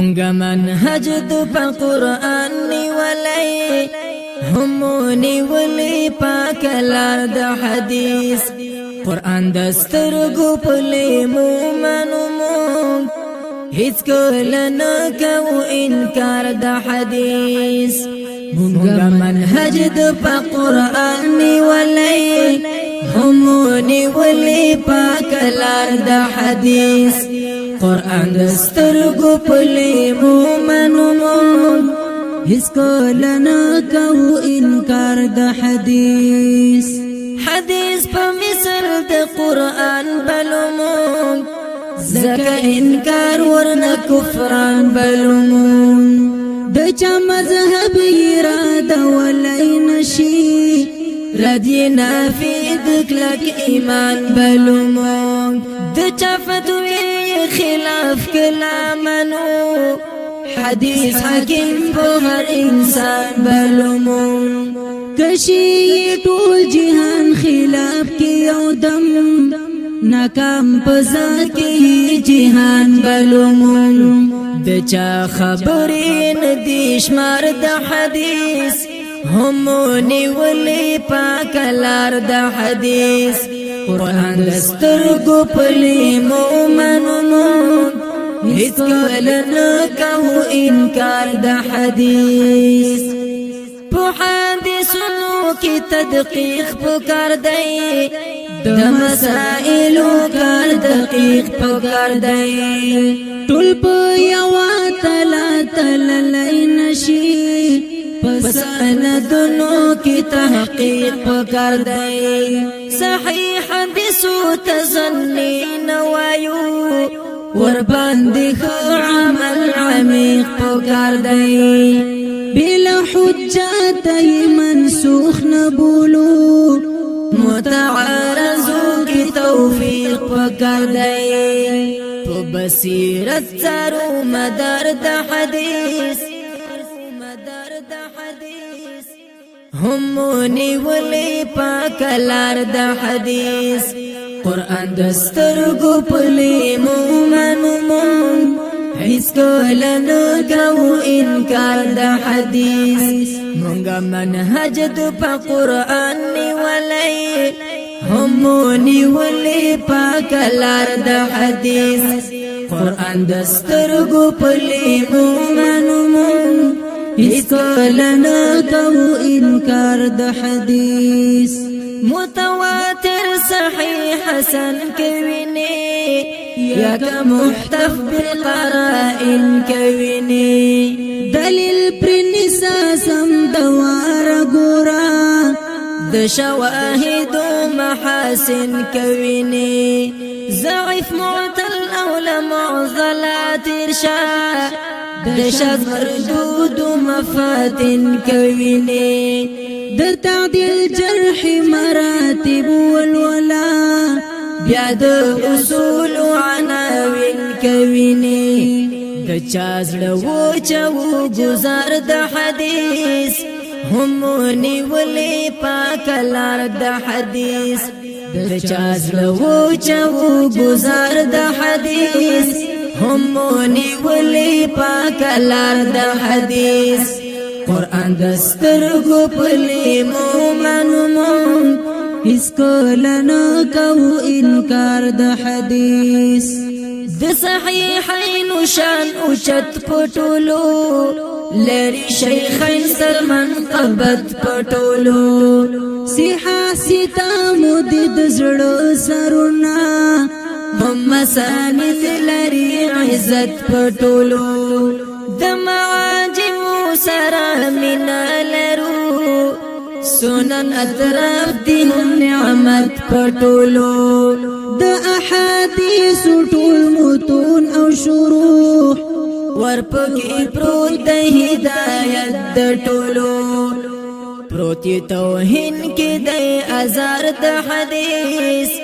مونږه منهج د قرآن نیولای همونی ولی پاک لار د حدیث قرآن دسترګو پلی مومنو مونږ هیڅ کله نه کوو انکار د حدیث مونږه منهج د قرآن نیولای همونی ولی پاک لار د حدیث قرآن دسترګو پلی مومنو مونږ هیڅ کله نه کوو انکار د حدیث حدیث په مثل د قرآن بلومون زکه انکار ورنه کفران بلومون د چا مذهب اراده ولای نشي ردی نافی د کلک ایمان بلومون د چا فتوی خلاف کلامنو حدیث حکیم په هر انسان بلومون کشی ټول جهان خلاف کی او دم ناکام په ذات کی جهان بلومون د چا خبرین دی شمار د حدیث همونی ولی پاک لار د حدیث قرآن دسترګو پلی مومنون هیڅ کله نه کوو انکار د حدیث په حدیثونو کې تدقیق پکار دی د مسائلو کار دقیق پکار دی ټول په یوه تله تللی نشي په سندونو کې تحقیق پکار دی صحیح حدیثو ته ظني نه وایو ورباندې عمل عمیق پکار دی بلا حجت منسوخ نبولو متعارضو کی توفیق پکار دی په بصیرت سارو مدار د حدیث همونی ولی پاک لار د حدیث قرآن دسترګو پلی مومنو مونږ هیڅ کله نه کوو انکار د حدیث مونږه منهج د قرآن نیولای همونی ولی پاک لار د حدیث قرآن دسترګو پلی مومنو مونږ هیڅ کله نه کوو انکار د حدیث متواتر صحیح حسن کوینه یا که محتف بالقرائن کوینه دلیل پر نساسم دوار ګورا د شواهد محاسن کوینه ضعیف معتل او معضلات ارشاد د شذ مردود مفاتن کوینه د تعدیل جرح مراتب والولا بیا د اصول عناوین کوینه د چا زړه وچو گزار د حدیث همونی ولی پاک لار د حدیث د چا زړه وچو گزار د حدیث همونی ولی پاک لار د حدیث قرآن دسترګو پلی مومنو مونږ هیڅ کله نه کوو انکار د حدیث د صحیحین شان اوچت پټولو لری شیخین سر منقبت پټولو صحه ستا مدد زړه سرونه هم مسانید لری عزت پټولو د معاجم سرا من لرو سنن اطراف دی هم نعمت پټولو د احادیث ټول متون او شروح ورپکې پروت د هدایت د ټولو پروت توهین کې د ازار د حدیث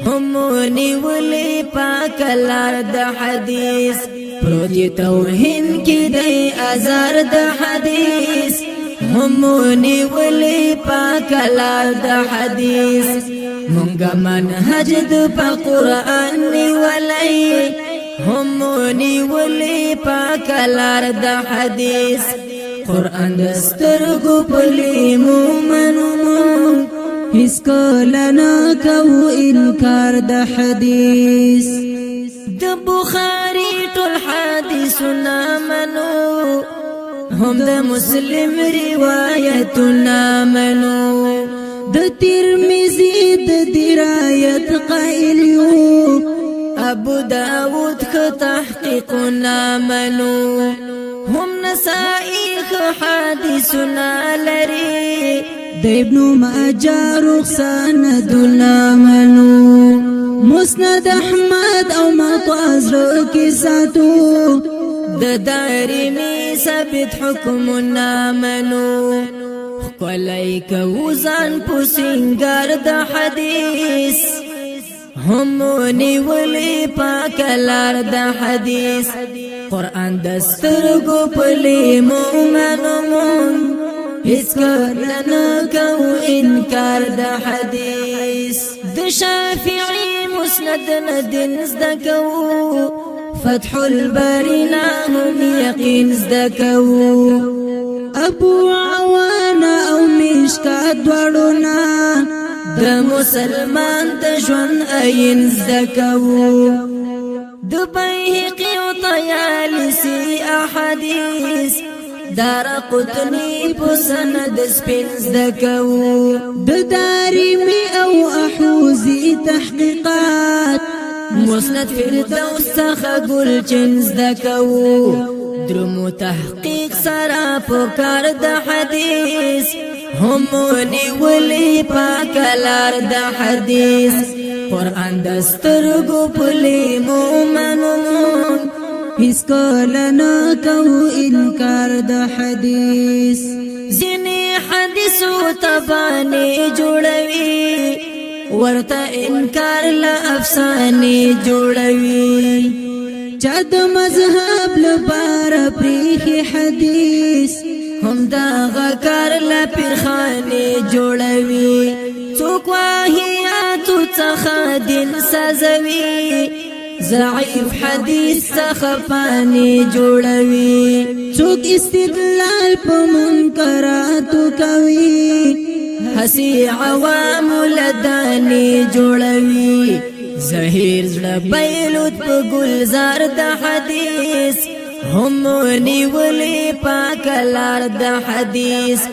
همونی ولی پاک لار د حدیث پروت توهین کې د ازار د حدیث همونی ولی پاک لار د حدیث مونږه منهج د قرآن نیولای هم نیولی پاک لار دا حدیث قرآن دسترگو پلی مومنو هیڅ کله نه کوو انکار د حدیث د بخاری ټول حدیثونه منو هم د مسلم روایتونه منو د ترمذی د درایت قائل یو ابو داود خ تحقیقنا منو هم نسائی خ حدیثنا لري د ابن ماجه رخصاندنا منو مسند احمد او مطازر کی ساتو د دارمی ثابت حکمنا منو خلای کوزان پسنګار د حدیث هم نیولی پاک لار د حدیث قرآن دسترگو پلی مومنو هیڅ کله نه کوو انکار د حدیث د شافعی مسند ندین زده کوو فتح الباری هم یقین زده کوو ابو عوانا او مشکات دواړو د مسلمان د ژوند عین زده کوو د بیهقي او طیالسي احادیث دار قطنی پسند سپین زده کوو د دارمی او احوزی تحقیقات مسند فردوس څخه ګلچن زده کوو درمو تحقیق سره پکار د حدیث هم نیولی پاک لار د حدیث قرآن دسترگو پلی مومنو هیڅ کله نه کوو انکار د حدیث ځینې حدیثو تبانې جوړوي ورته انکار له افسانې جوړوي چا د مذهب لپاره پریخي حدیث هم دا غکار له پیرخانې جوړوي څوک واهیاتو څخه دین سازوي ضعیف حدیث څخه پانی جوړوي څوک استدلال په منکراتو کوي هسي عوام لداني جوړوي زهیر زړه بیلوت په گلزار د حدیث هم نیولی پاک لار د حدیث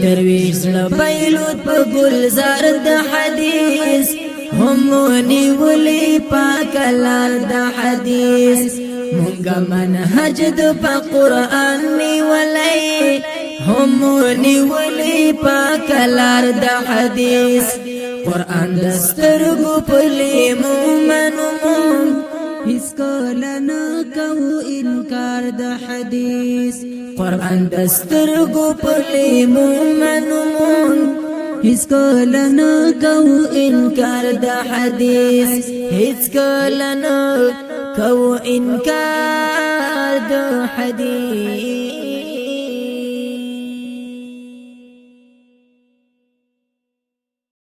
درویش زړه بیلوت په گلزار د حدیث هم نیولی پاک لار د حدیث مونږه منهج د قرآن نیولی هم نیولی پاک لار د حدیث قرآن دسترگو پلی مومنو هیڅ کله نه کوو انکار د حدیث قرآن دسترگو پلی مومنو هیڅ کله نه کوو انکار د حدیث هیڅ کله نه کوو انکار د حدیث